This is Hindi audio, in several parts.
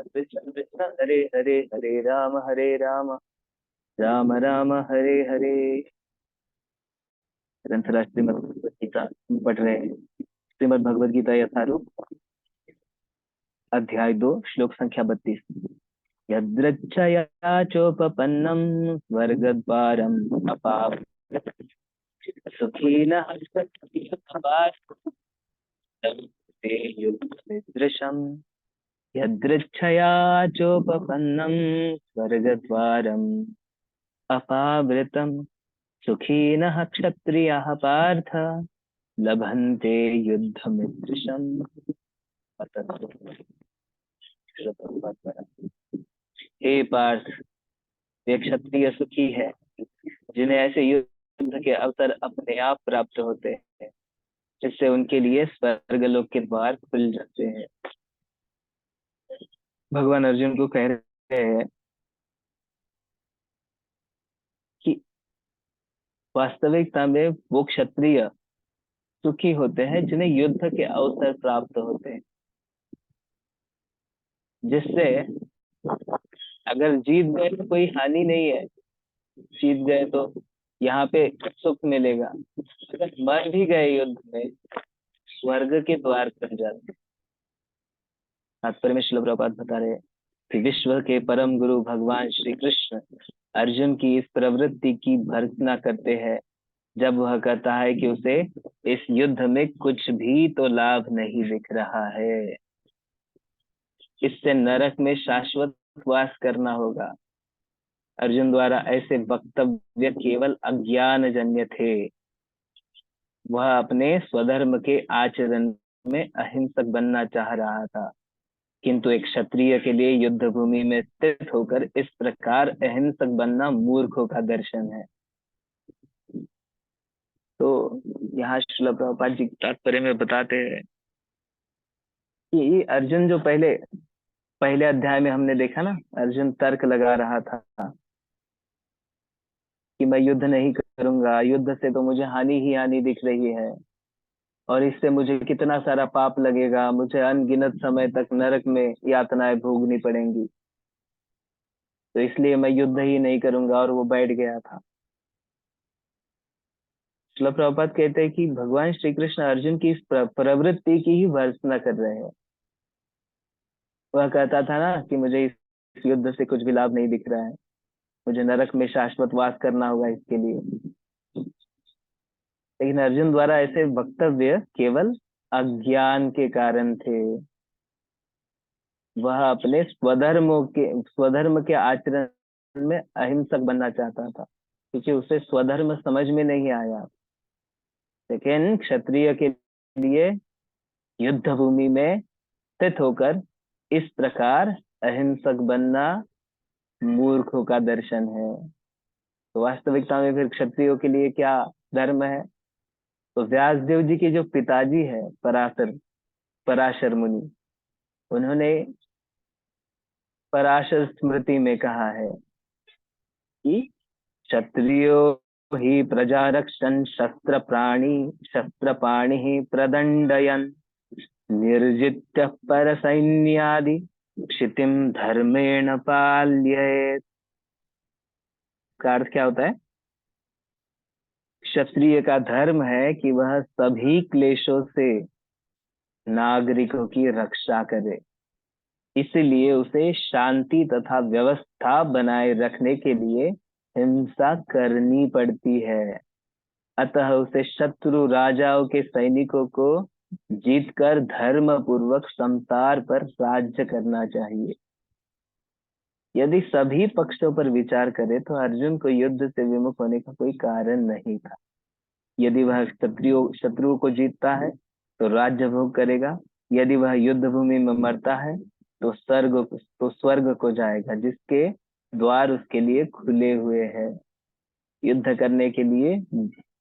कृष्ण कृष्ण हरे हरे, हरे राम राम राम हरे हरे। ग्रंथराज श्रीमद् भगवद गीता पढ़ रहे हैं। श्रीमद् भगवद गीता यथारूप, अध्याय 2, श्लोक संख्या 32। यदृच्छया चोपपन्नं स्वर्गद्वारम् अपावृतं सुखिनः युद्धमिदृशम्। यदृच्छया चोपपन्नं स्वर्गद्वारम् अपावृतं सुखिनः क्षत्रियाः पार्थ लभन्ते युद्धमिदृशम्। हे पार्थ, वे क्षत्रिय सुखी है जिन्हें ऐसे युद्ध के अवसर अपने आप प्राप्त होते हैं, जिससे उनके लिए स्वर्गलोक के द्वार खुल जाते हैं। भगवान अर्जुन को कह रहे हैं कि वास्तविकता में वो क्षत्रिय सुखी होते हैं जिन्हें युद्ध के अवसर प्राप्त होते हैं, जिससे अगर जीत गए तो कोई हानि नहीं है, जीत गए तो यहाँ पे सुख मिलेगा। अगर मर भी गए युद्ध में, स्वर्ग के द्वार खुल जाते हैं। तात्पर्य में श्रील प्रभुपाद बता रहे हैं कि विश्व के परम गुरु भगवान श्री कृष्ण अर्जुन की इस प्रवृत्ति की भर्त्सना करते हैं, जब वह कहता है कि उसे इस युद्ध में कुछ भी तो लाभ नहीं दिख रहा है, इससे नरक में शाश्वत वास करना होगा। अर्जुन द्वारा ऐसे वक्तव्य केवल अज्ञान जन्य थे। वह अपने स्वधर्म के आचरण में अहिंसक बनना चाह रहा था, किंतु एक क्षत्रिय के लिए युद्ध भूमि में स्थित होकर इस प्रकार अहिंसक बनना मूर्खों का दर्शन है। तो यहाँ श्रील प्रभुपाद जी तात्पर्य में बताते हैं कि अर्जुन जो पहले अध्याय में हमने देखा ना, अर्जुन तर्क लगा रहा था कि मैं युद्ध नहीं करूंगा, युद्ध से तो मुझे हानि ही हानि दिख रही है और इससे मुझे कितना सारा पाप लगेगा, मुझे अनगिनत समय तक नरक में यातनाएं भोगनी पड़ेंगी, तो इसलिए मैं युद्ध ही नहीं करूंगा, और वो बैठ गया था। श्रील प्रभुपाद कहते हैं कि भगवान श्री कृष्ण अर्जुन की इस प्रवृत्ति की ही भर्त्सना कर रहे हैं। वह कहता था ना कि मुझे इस युद्ध से कुछ भी लाभ नहीं दिख रहा है, मुझे नरक में शाश्वत वास करना होगा इसके लिए। लेकिन अर्जुन द्वारा ऐसे वक्तव्य केवल अज्ञान के कारण थे। वह अपने स्वधर्म के आचरण में अहिंसक बनना चाहता था, क्योंकि उसे स्वधर्म समझ में नहीं आया। लेकिन क्षत्रिय के लिए युद्ध भूमि में स्थित होकर इस प्रकार अहिंसक बनना मूर्खों का दर्शन है। तो वास्तविकता में फिर क्षत्रियों के लिए क्या धर्म है? तो व्यासदेव जी के जो पिताजी है पराशर मुनि, उन्होंने पराशर स्मृति में कहा है कि क्षत्रियो ही प्रजा रक्षन् शस्त्र पाणि प्रदंडयन् निर्जित्य पर सैन्यादि क्षितिम धर्मेण पाल्येत। का अर्थ क्या होता है? क्षत्रिय का धर्म है कि वह सभी क्लेशों से नागरिकों की रक्षा करे, इसलिए उसे शांति तथा व्यवस्था बनाए रखने के लिए हिंसा करनी पड़ती है। अतः उसे शत्रु राजाओं के सैनिकों को जीतकर धर्म पूर्वक संसार पर राज्य करना चाहिए। यदि सभी पक्षों पर विचार करें तो अर्जुन को युद्ध से विमुख होने का कोई कारण नहीं था। यदि वह शत्रुओं को जीतता है तो राज्य भोग करेगा, यदि वह युद्ध भूमि में मरता है तो स्वर्ग को जाएगा, जिसके द्वार उसके लिए खुले हुए हैं। युद्ध करने के लिए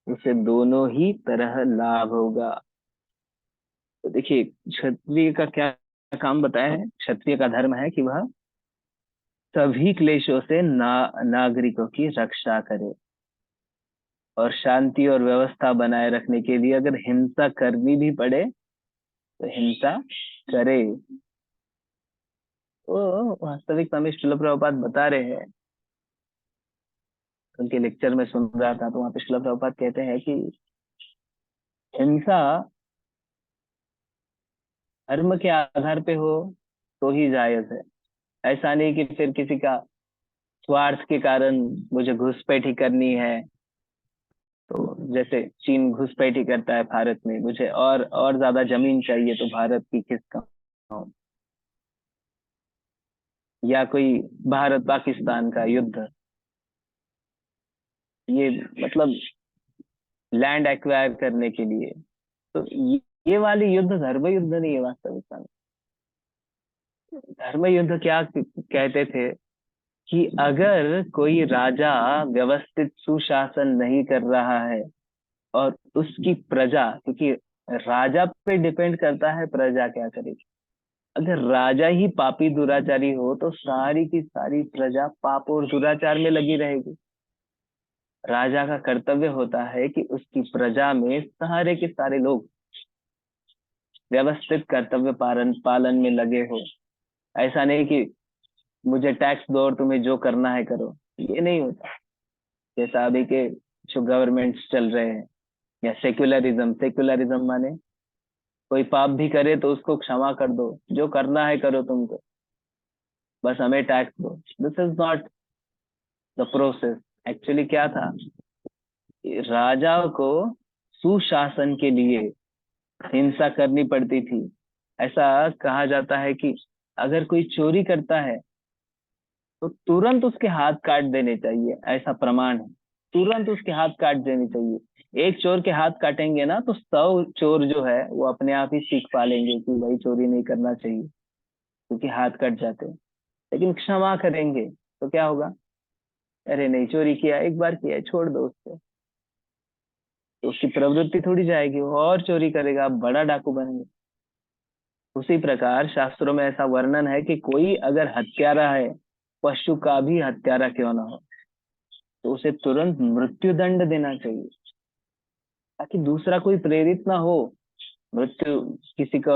उसे दोनों ही तरह लाभ होगा। तो देखिए, क्षत्रिय का क्या काम बताया है? क्षत्रिय का धर्म है कि वह सभी क्लेशों से नागरिकों की रक्षा करे, और शांति और व्यवस्था बनाए रखने के लिए अगर हिंसा करनी भी पड़े तो हिंसा करे। वो वास्तविकता में श्रील प्रभुपाद बता रहे हैं, उनके लेक्चर में सुन रहा था, तो वहां पे श्रील प्रभुपाद कहते हैं कि हिंसा धर्म के आधार पे हो तो ही जायज है। ऐसा नहीं कि फिर किसी का स्वार्थ के कारण मुझे घुसपैठी करनी है, तो जैसे चीन घुसपैठी करता है भारत में, मुझे और ज्यादा जमीन चाहिए तो भारत की खिसका, या कोई भारत पाकिस्तान का युद्ध, ये मतलब लैंड एक्वायर करने के लिए, तो ये वाली युद्ध धर्म युद्ध नहीं है वास्तविकता में। धर्म युद्ध क्या कहते थे कि अगर कोई राजा व्यवस्थित सुशासन नहीं कर रहा है और उसकी प्रजा, क्योंकि राजा पे डिपेंड करता है प्रजा क्या करेगी। अगर राजा ही पापी दुराचारी हो तो सारी की सारी प्रजा पाप और दुराचार में लगी रहेगी। राजा का कर्तव्य होता है कि उसकी प्रजा में सारे के सारे लोग व्यवस्थित कर्तव्य पालन पालन में लगे हो। ऐसा नहीं कि मुझे टैक्स दो और तुम्हें जो करना है करो, ये नहीं होता। जैसा अभी के जो गवर्नमेंट्स चल रहे हैं, या सेक्युलरिज्म, सेक्युलरिज्म माने कोई पाप भी करे तो उसको क्षमा कर दो, जो करना है करो तुमको, बस हमें टैक्स दो। This is not the process. Actually क्या था, राजा को सुशासन के लिए हिंसा करनी पड़ती थी। ऐसा कहा जाता है कि अगर कोई चोरी करता है तो तुरंत उसके हाथ काट देने चाहिए, ऐसा प्रमाण है। तुरंत उसके हाथ काट देने चाहिए। एक चोर के हाथ काटेंगे ना तो 100 चोर जो है वो अपने आप ही सीख पालेंगे कि भाई चोरी नहीं करना चाहिए, क्योंकि हाथ कट जाते हैं। लेकिन क्षमा करेंगे तो क्या होगा, अरे नहीं चोरी किया, एक बार किया है, छोड़ दो उसको, तो उसकी प्रवृत्ति थोड़ी जाएगी, वो और चोरी करेगा, आप बड़ा डाकू बनेंगे। उसी प्रकार शास्त्रों में ऐसा वर्णन है कि कोई अगर हत्यारा है, पशु का भी हत्यारा क्यों ना हो, तो उसे तुरंत मृत्यु दंड देना चाहिए, ताकि दूसरा कोई प्रेरित ना हो मृत्यु किसी का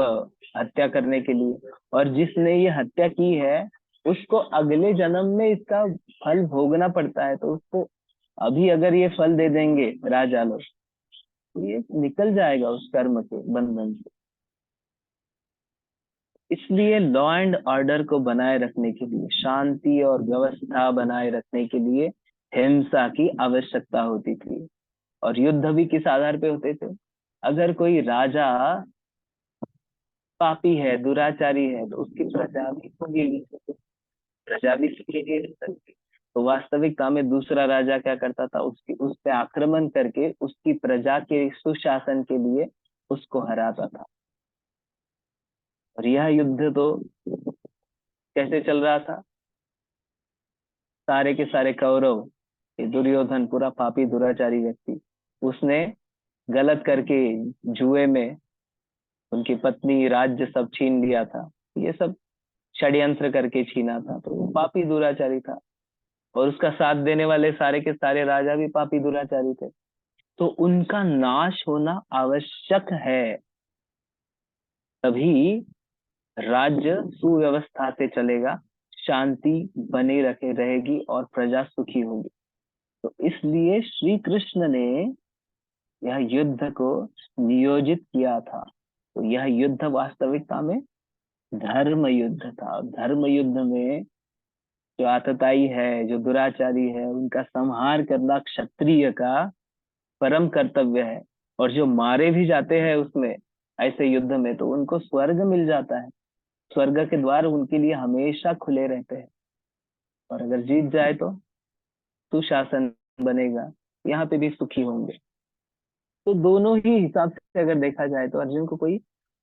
हत्या करने के लिए। और जिसने ये हत्या की है उसको अगले जन्म में इसका फल भोगना पड़ता है, तो उसको अभी अगर ये फल दे देंगे राजा लोग, तो ये निकल जाएगा उस कर्म के बंधन से। इसलिए लॉ एंड ऑर्डर को बनाए रखने के लिए, शांति और व्यवस्था बनाए रखने के लिए हिंसा की आवश्यकता होती थी। और युद्ध भी किस आधार पे होते थे, अगर कोई राजा पापी है, दुराचारी है, तो उसकी प्रजा भी सुखी, प्रजा भी सुखी नहीं रह सकती। तो वास्तविकता में दूसरा राजा क्या करता था, उसकी उस पे आक्रमण करके उसकी प्रजा के सुशासन के लिए उसको हराता था। और यह युद्ध तो कैसे चल रहा था, सारे के सारे कौरव, ये दुर्योधन पूरा पापी दुराचारी व्यक्ति, उसने गलत करके जुए में उनकी पत्नी राज्य सब छीन लिया था। ये सब षड्यंत्र करके छीना था, तो वो पापी दुराचारी था। और उसका साथ देने वाले सारे के सारे राजा भी पापी दुराचारी थे, तो उनका नाश होना आवश्यक है, तभी राज्य सुव्यवस्था से चलेगा, शांति बनी रखे रहेगी और प्रजा सुखी होगी। तो इसलिए श्री कृष्ण ने यह युद्ध को नियोजित किया था। तो यह युद्ध वास्तविकता में धर्म युद्ध था। धर्म युद्ध में जो आतताई है, जो दुराचारी है, उनका संहार करना क्षत्रिय का परम कर्तव्य है। और जो मारे भी जाते हैं उसमें, ऐसे युद्ध में, तो उनको स्वर्ग मिल जाता है। स्वर्ग के द्वार उनके लिए हमेशा खुले रहते हैं। और अगर जीत जाए तो सुशासन बनेगा, यहाँ पे भी सुखी होंगे। तो दोनों ही हिसाब से अगर देखा जाए तो अर्जुन को कोई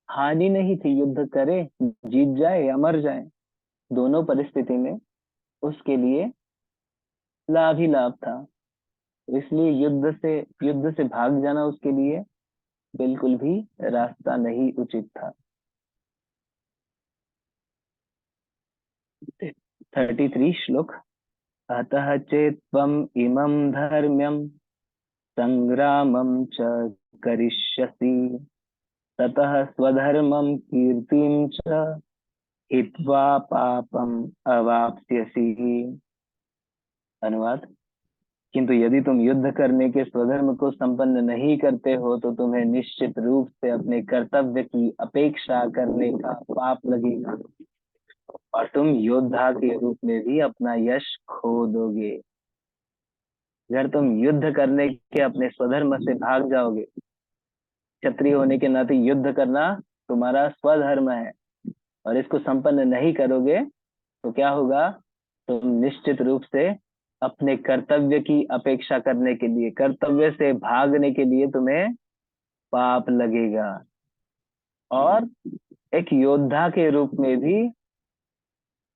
हानि नहीं थी, युद्ध करे, जीत जाए या मर जाए, दोनों परिस्थिति में उसके लिए लाभ ही लाभ था। इसलिए युद्ध से भाग जाना उसके लिए बिल्कुल भी रास्ता नहीं उचित था। 33 श्लोक। अतः चेत्त्वम् इमं धर्म्यं संग्रामं च करिष्यसि, ततः स्वधर्मं कीर्तिं च हित्वा पापम अवाप्स्यसि। अनुवाद: किंतु यदि तुम युद्ध करने के स्वधर्म को संपन्न नहीं करते हो तो तुम्हें निश्चित रूप से अपने कर्तव्य की अपेक्षा करने का पाप लगेगा, और तुम योद्धा के रूप में भी अपना यश खो दोगे। अगर तुम युद्ध करने के अपने स्वधर्म से भाग जाओगे, क्षत्रिय होने के नाते युद्ध करना तुम्हारा स्वधर्म है, और इसको संपन्न नहीं करोगे तो क्या होगा? तुम निश्चित रूप से अपने कर्तव्य की अपेक्षा करने के लिए, कर्तव्य से भागने के लिए तुम्हें पाप लगेगा, और एक योद्धा के रूप में भी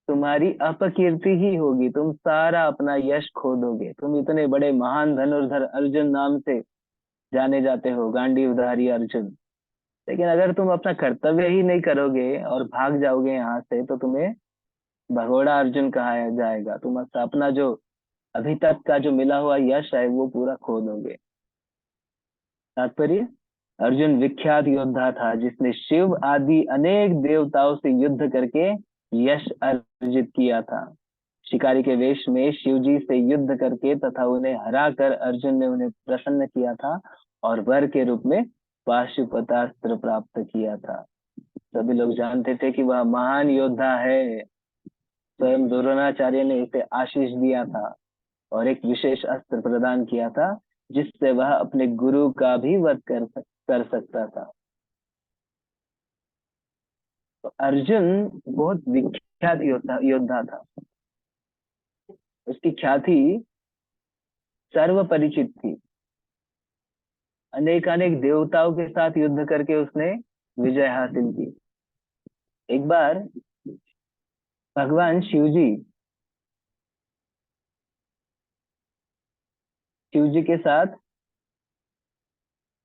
तुम्हारी अपकीर्ति ही होगी। तुम सारा अपना यश खो दोगे। तुम इतने बड़े महान धनुर्धर अर्जुन नाम से जाने जाते हो, गांडीवधारी अर्जुन, लेकिन अगर तुम अपना कर्तव्य ही नहीं करोगे और भाग जाओगे यहाँ से तो तुम्हें भगोड़ा अर्जुन कहा जाएगा। तुम अपना जो अभी तक का जो मिला हुआ यश है वो पूरा खो दोगे। तात्पर्य: अर्जुन विख्यात योद्धा था जिसने शिव आदि अनेक देवताओं से युद्ध करके यश अर्जित किया था। शिकारी के वेश में शिव जी से युद्ध करके तथा उन्हें हराकर अर्जुन ने उन्हें प्रसन्न किया था और वर के रूप में पाशुपतास्त्र प्राप्त किया था। सभी लोग जानते थे कि वह महान योद्धा है। स्वयं द्रोणाचार्य ने इसे आशीष दिया था और एक विशेष अस्त्र प्रदान किया था जिससे वह अपने गुरु का भी वध कर सकता था। तो अर्जुन बहुत विख्यात योद्धा था। उसकी ख्याति सर्व परिचित थी। अनेक अनेक देवताओं के साथ युद्ध करके उसने विजय हासिल की। एक बार भगवान शिव जी के साथ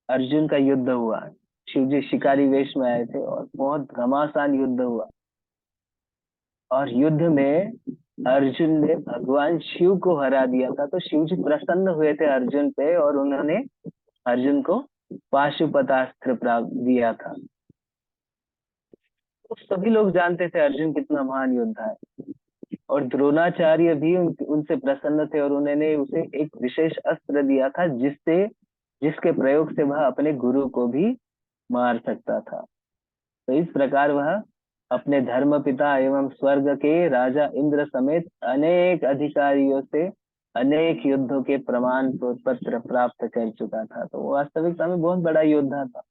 अर्जुन का युद्ध हुआ। शिव जी शिकारी वेश में आए थे और बहुत घमासान युद्ध हुआ, और युद्ध में अर्जुन ने भगवान शिव को हरा दिया था। तो शिव जी प्रसन्न हुए थे अर्जुन पे और उन्होंने अर्जुन को पाशुपतास्त्र प्राप्त दिया था। तो सभी लोग जानते थे अर्जुन कितना महान योद्धा है, और द्रोणाचार्य भी उनसे प्रसन्न थे और उन्होंने उसे एक विशेष अस्त्र दिया था जिसके प्रयोग से वह अपने गुरु को भी मार सकता था। तो इस प्रकार वह अपने धर्म पिता एवं स्वर्ग के राजा इंद्र समेत अनेक अधिकारियों से अनेक युद्धों के प्रमाण पत्र प्राप्त कर चुका था। तो वो वास्तविकता में बहुत बड़ा योद्धा था।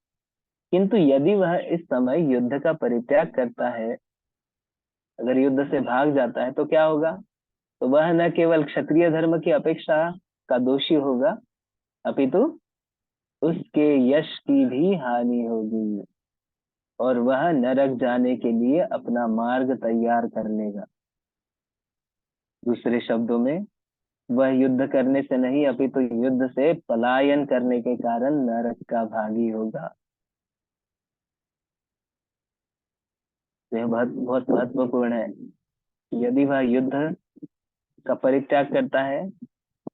किंतु यदि वह इस समय युद्ध का परित्याग करता है, अगर युद्ध से भाग जाता है, तो क्या होगा? तो वह न केवल क्षत्रिय धर्म की अपेक्षा का दोषी होगा, अपितु उसके यश की भी हानि होगी, और वह नरक जाने के लिए अपना मार्ग तैयार कर लेगा। दूसरे शब्दों में, वह युद्ध करने से नहीं अपितु युद्ध से पलायन करने के कारण नरक का भागी होगा। यह बहुत बहुत महत्वपूर्ण है। यदि वह युद्ध का परित्याग करता है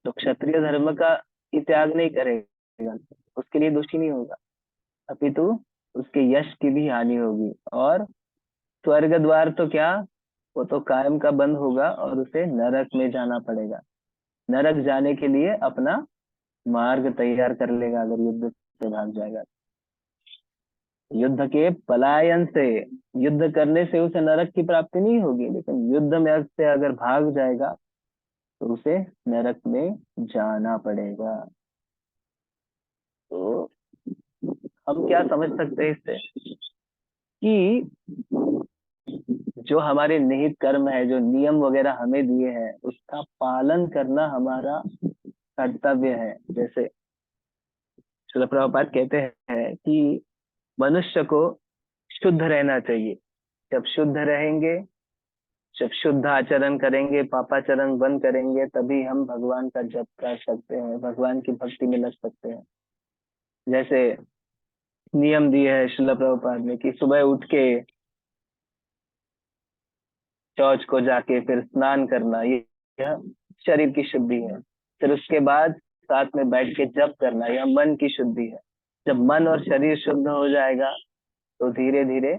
तो क्षत्रिय धर्म का ही त्याग नहीं करेगा, उसके लिए दोषी नहीं होगा, अपितु उसके यश की भी हानि होगी, और स्वर्ग द्वार तो क्या, वो तो कायम का बंद होगा और उसे नरक में जाना पड़ेगा। नरक जाने के लिए अपना मार्ग तैयार कर लेगा अगर युद्ध से भाग जाएगा। युद्ध के पलायन से, युद्ध करने से उसे नरक की प्राप्ति नहीं होगी, लेकिन युद्ध में से अगर भाग जाएगा तो उसे नरक में जाना पड़ेगा। तो हम क्या समझ सकते हैं इससे कि जो हमारे निहित कर्म है, जो नियम वगैरह हमें दिए हैं, उसका पालन करना हमारा कर्तव्य है। जैसे श्रील प्रभुपाद कहते हैं कि मनुष्य को शुद्ध रहना चाहिए। जब शुद्ध रहेंगे, जब शुद्ध आचरण करेंगे, पापाचरण बंद करेंगे, तभी हम भगवान का जप कर सकते हैं, भगवान की भक्ति में लग सकते हैं। जैसे नियम दिए है श्रील प्रभुपाद ने कि सुबह उठ के शौच को जाके फिर स्नान करना, यह शरीर की शुद्धि है। फिर उसके बाद साथ में बैठ के जप करना, यह मन की शुद्धि है। जब मन और शरीर शुद्ध हो जाएगा तो धीरे धीरे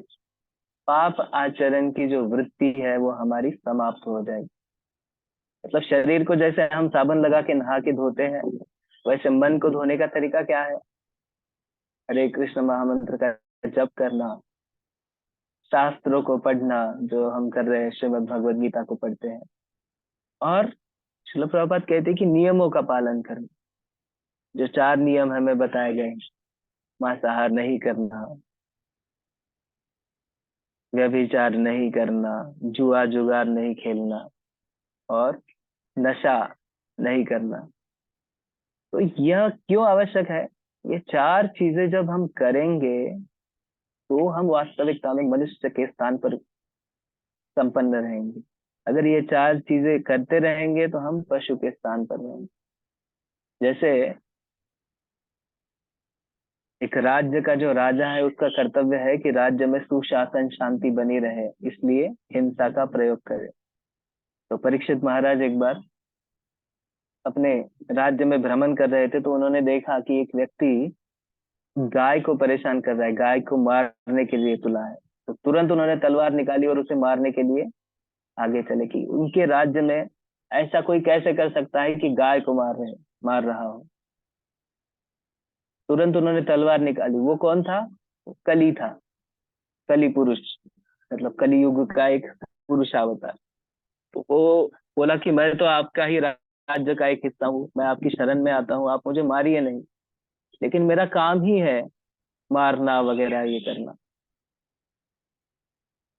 पाप आचरण की जो वृत्ति है वो हमारी समाप्त हो जाएगी। मतलब शरीर को जैसे हम साबुन लगा के नहा के धोते हैं, वैसे मन को धोने का तरीका क्या है? हरे कृष्ण महामंत्र का जप करना, शास्त्रों को पढ़ना, जो हम कर रहे हैं, श्रीमद् भगवद गीता को पढ़ते हैं। और श्रील प्रभुपाद कहते हैं कि नियमों का पालन करना। जो 4 नियम हमें बताए गए हैं, मांसाहार नहीं करना, व्यभिचार नहीं करना, जुआ जुगार नहीं खेलना, और नशा नहीं करना। तो यह क्यों आवश्यक है? ये 4 चीजें जब हम करेंगे तो हम वास्तविकता में मनुष्य के स्थान पर संपन्न रहेंगे। अगर ये 4 चीजें करते रहेंगे तो हम पशु के स्थान पर रहेंगे। जैसे एक राज्य का जो राजा है, उसका कर्तव्य है कि राज्य में सुशासन शांति बनी रहे, इसलिए हिंसा का प्रयोग करे। तो परीक्षित महाराज एक बार अपने राज्य में भ्रमण कर रहे थे, तो उन्होंने देखा कि एक व्यक्ति गाय को परेशान कर रहा है, गाय को मारने के लिए तुला है। तो तुरंत उन्होंने तलवार निकाली और उसे मारने के लिए आगे चले कि उनके राज्य में ऐसा कोई कैसे कर सकता है कि गाय को मार रहा हो। तुरंत उन्होंने तलवार निकाली। वो कौन था? कली था, कली पुरुष, मतलब कली युग का एक पुरुष अवतार। तो वो बोला कि मैं तो आपका ही राज्य का एक हिस्सा हूँ, मैं आपकी शरण में आता हूँ, आप मुझे मारिए नहीं, लेकिन मेरा काम ही है मारना वगैरह ये करना।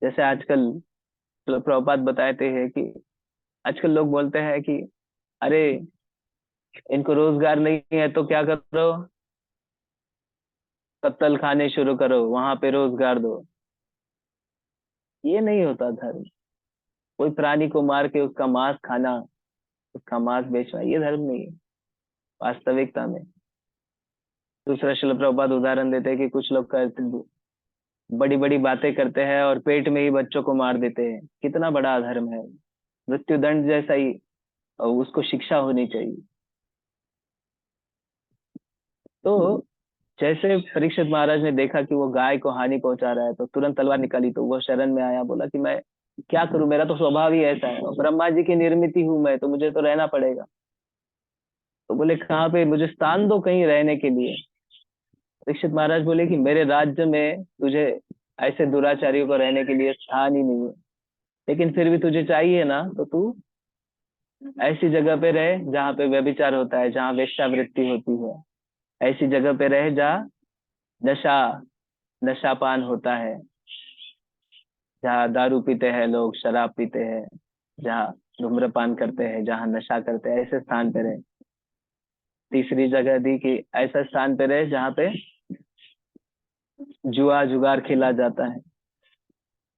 जैसे आजकल प्रभुपाद बताते हैं कि आजकल लोग बोलते हैं कि अरे इनको रोजगार नहीं है तो क्या करो, कत्ल खाने शुरू करो, वहां पे रोजगार दो। ये नहीं होता धर्म। कोई प्राणी को मार के उसका मांस खाना, उसका मांस बेचना, ये धर्म नहीं है वास्तविकता में। दूसरा श्रील प्रभुपाद उदाहरण देते हैं कि कुछ लोग करते बड़ी बड़ी बातें करते हैं और पेट में ही बच्चों को मार देते हैं। कितना बड़ा अधर्म है! मृत्यु दंड जैसा ही उसको शिक्षा होनी चाहिए। तो जैसे परीक्षित महाराज ने देखा कि वो गाय को हानि पहुंचा रहा है, तो तुरंत तलवार निकाली। तो वो शरण में आया, बोला कि मैं क्या करूं, मेरा तो स्वभाव ही ऐसा है, और ब्रह्मा जी की निर्मित हूं मैं, तो मुझे तो रहना पड़ेगा। तो बोले कहाँ पे, मुझे स्थान दो कहीं रहने के लिए। परीक्षित महाराज बोले कि मेरे राज्य में तुझे ऐसे दुराचारियों को रहने के लिए स्थान ही नहीं है, लेकिन फिर भी तुझे चाहिए ना, तो तू ऐसी जगह पे रहे जहाँ पे व्यभिचार होता है, जहाँ वेश्यावृत्ति होती है। ऐसी जगह पे रहे जहाँ नशा नशापान होता है, जहाँ दारू पीते हैं लोग, शराब पीते हैं, जहाँ धूम्रपान करते हैं, जहाँ नशा करते हैं, ऐसे स्थान पे रहे। तीसरी जगह दी कि ऐसा स्थान पे रहे जहाँ पे जुआ जुगार खेला जाता है।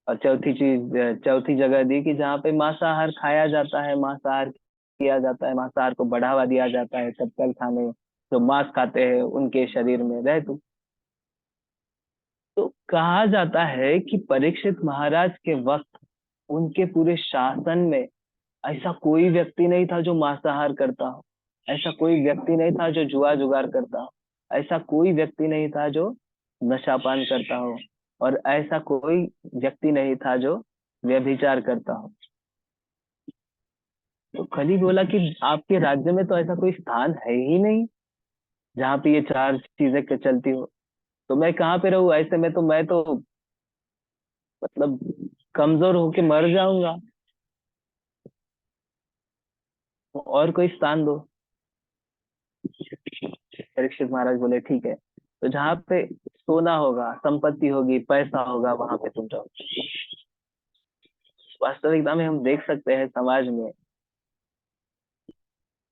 और चौथी जगह दी कि जहाँ पे मांसाहार खाया जाता है, मांसाहार किया जाता है, मांसाहार को बढ़ावा दिया जाता है। कत्ल खाने, जो मांस खाते हैं उनके शरीर में रह तू। तो कहा जाता है कि परीक्षित महाराज के वक्त उनके पूरे शासन में ऐसा कोई व्यक्ति नहीं था जो मांसाहार करता हो, ऐसा कोई व्यक्ति नहीं था जो जुआ जुगार करता हो, ऐसा कोई व्यक्ति नहीं था जो नशापान करता हो, और ऐसा कोई व्यक्ति नहीं था जो व्यभिचार करता हो। तो कली बोला कि आपके राज्य में तो ऐसा कोई स्थान है ही नहीं जहाँ पे ये 4 चीजें चलती हो। तो मैं कहाँ पे रहूं? ऐसे में तो मैं तो मतलब कमजोर होके मर जाऊंगा। तो और कोई स्थान दो। परीक्षित महाराज बोले ठीक है, तो जहाँ पे सोना होगा, संपत्ति होगी, पैसा होगा, वहां पे तुम जाओ। वास्तविकता में हम देख सकते हैं समाज में,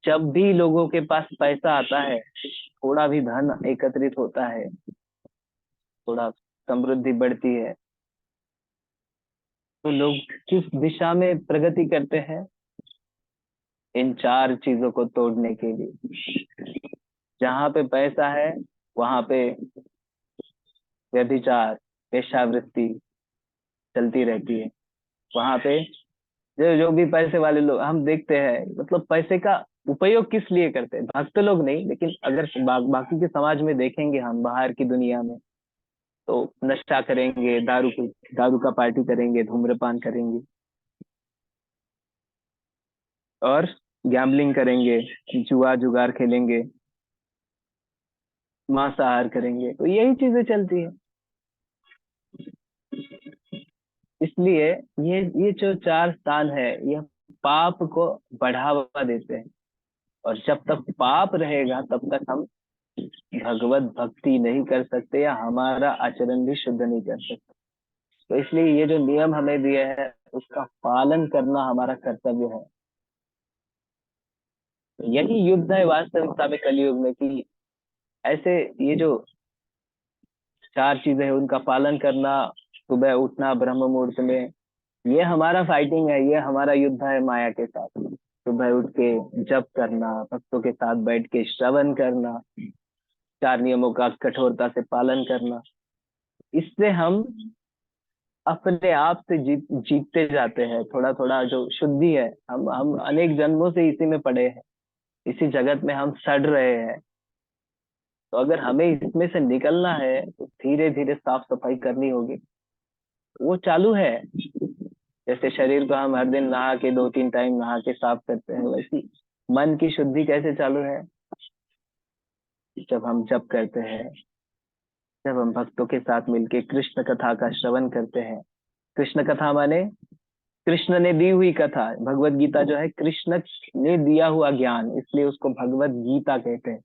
जब भी लोगों के पास पैसा आता है, थोड़ा भी धन एकत्रित होता है, थोड़ा समृद्धि बढ़ती है, तो लोग किस दिशा में प्रगति करते हैं? इन 4 चीजों को तोड़ने के लिए। जहां पे पैसा है वहां पे व्यभिचार, वेश्यावृत्ति चलती रहती है। वहां पे जो जो भी पैसे वाले लोग हम देखते हैं, मतलब पैसे का उपयोग किस लिए करते हैं? भक्त लोग नहीं, लेकिन अगर बाकी के समाज में देखेंगे हम, बाहर की दुनिया में, तो नशा करेंगे, दारू का पार्टी करेंगे, धूम्रपान करेंगे, और गैम्बलिंग करेंगे, जुआ जुगार खेलेंगे, मांसाहार करेंगे, तो यही चीजें चलती है। इसलिए ये जो चार स्थान है, यह पाप को बढ़ावा देते हैं। और जब तक पाप रहेगा तब तक हम भगवत भक्ति नहीं कर सकते, या हमारा आचरण भी शुद्ध नहीं कर सकते। तो इसलिए ये जो नियम हमें दिए हैं उसका पालन करना हमारा कर्तव्य है। यही युद्ध है वास्तविकता में कलयुग में, कि ऐसे ये जो चार चीजें हैं उनका पालन करना, सुबह उठना ब्रह्म मुहूर्त में, ये हमारा फाइटिंग है, ये हमारा युद्ध है माया के साथ। सुबह उठ के जप करना, भक्तों के साथ बैठ के श्रवण करना, चार नियमों का कठोरता से पालन करना, इससे हम अपने आप से जीतते जाते हैं। थोड़ा थोड़ा जो शुद्धि है, हम अनेक जन्मों से इसी में पड़े हैं, इसी जगत में हम सड़ रहे हैं। तो अगर हमें इसमें से निकलना है तो धीरे धीरे साफ सफाई करनी होगी। वो चालू है। जैसे शरीर को हम हर दिन नहा के 2-3 टाइम नहा के साफ करते हैं, वैसी मन की शुद्धि कैसे चालू है? जब हम जप करते हैं, जब हम भक्तों के साथ मिलके कृष्ण कथा का श्रवण करते हैं। कृष्ण कथा माने कृष्ण ने दी हुई कथा। भगवत गीता जो है कृष्ण ने दिया हुआ ज्ञान, इसलिए उसको भगवत गीता कहते हैं।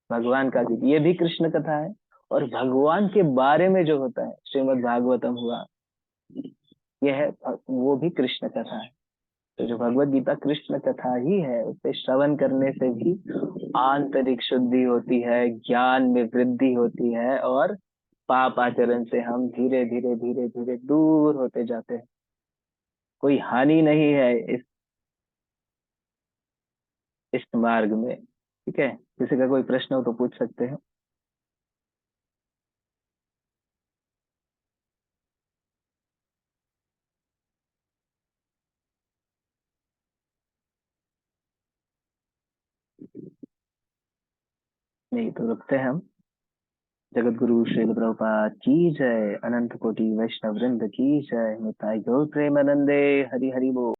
भगवान का गीत ये भी कृष्ण कथा है। और भगवान के बारे में जो होता है, श्रीमद् भागवतम हुआ, यह है, वो भी कृष्ण कथा है। तो जो भगवत गीता कृष्ण कथा ही है, उसे श्रवण करने से भी आंतरिक शुद्धि होती है, ज्ञान में वृद्धि होती है, और पाप आचरण से हम धीरे धीरे धीरे धीरे दूर होते जाते हैं। कोई हानि नहीं है इस मार्ग में। ठीक है, किसी का कोई प्रश्न हो तो पूछ सकते हैं। नहीं तो रुकते हैं हम। जगत गुरु श्रील प्रभुपाद की जय, अनंत कोटि वैष्णव वृंद की जय, निताई गौर प्रेमानंदे, हरि हरि बोल।